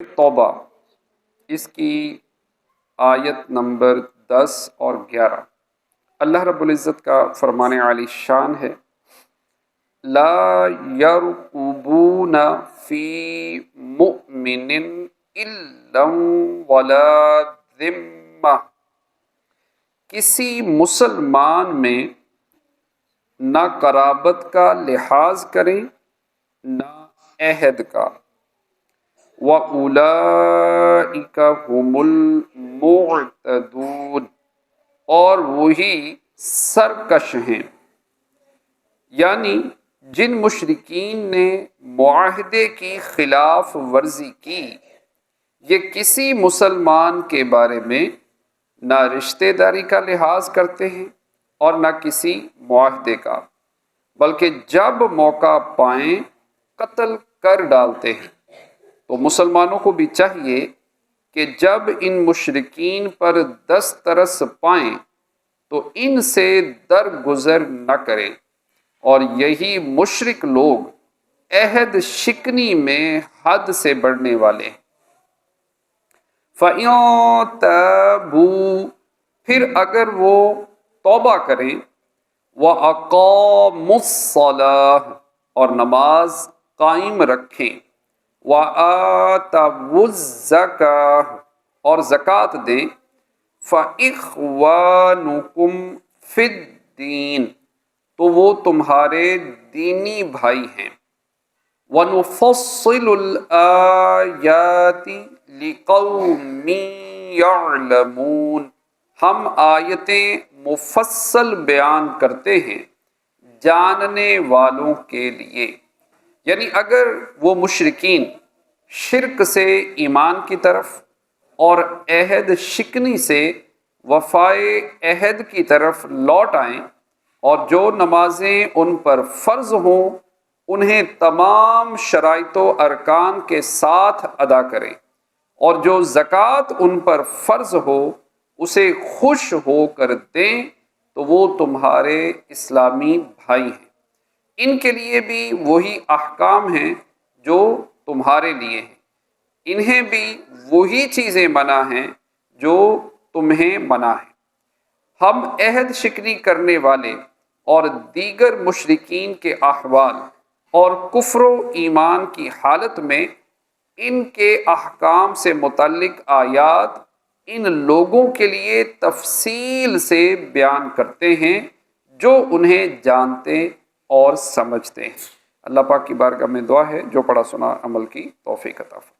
توبہ اس کی آیت نمبر 10 اور 11 اللہ رب العزت کا فرمان عالی شان ہے، لا یرقبون فی مؤمن الا ولا ذمہ، کسی مسلمان میں نہ قرابت کا لحاظ کریں نہ عہد کا، وَأُولَئِكَ هُمُ الْمُعْتَدُونَ، اور وہی سرکش ہیں، یعنی جن مشرکین نے معاہدے کی خلاف ورزی کی، یہ کسی مسلمان کے بارے میں نہ رشتہ داری کا لحاظ کرتے ہیں اور نہ کسی معاہدے کا، بلکہ جب موقع پائیں قتل کر ڈالتے ہیں۔ تو مسلمانوں کو بھی چاہیے کہ جب ان مشرکین پر دسترس پائیں تو ان سے درگزر نہ کریں، اور یہی مشرک لوگ عہد شکنی میں حد سے بڑھنے والے ہیں۔ فَإِن تَابُوا، پھر اگر وہ توبہ کریں، وَأَقَامُوا الصَّلَاةَ، اور نماز قائم رکھیں، وَآتَوُا الزَّکَاةَ، اور زکوٰۃ دیں، فَإِخْوَانُکُمْ فِی الدِّین، تو وہ تمہارے دینی بھائی ہیں۔ وَنُفَصِّلُ الْآیَاتِ لِقَوْمٍ یعلمون، ہم آیتیں مفصل بیان کرتے ہیں جاننے والوں کے لیے۔ یعنی اگر وہ مشرکین شرک سے ایمان کی طرف اور عہد شکنی سے وفائے عہد کی طرف لوٹ آئیں، اور جو نمازیں ان پر فرض ہوں انہیں تمام شرائط و ارکان کے ساتھ ادا کریں، اور جو زکوٰۃ ان پر فرض ہو اسے خوش ہو کر دیں، تو وہ تمہارے اسلامی بھائی ہیں۔ ان کے لیے بھی وہی احکام ہیں جو تمہارے لیے ہیں، انہیں بھی وہی چیزیں منع ہیں جو تمہیں منع ہیں۔ ہم عہد شکنی کرنے والے اور دیگر مشرکین کے احوال اور کفر و ایمان کی حالت میں ان کے احکام سے متعلق آیات ان لوگوں کے لیے تفصیل سے بیان کرتے ہیں جو انہیں جانتے اور سمجھتے ہیں۔ اللہ پاک کی بارگاہ میں دعا ہے جو پڑھا سنا عمل کی توفیق عطا فرمائے۔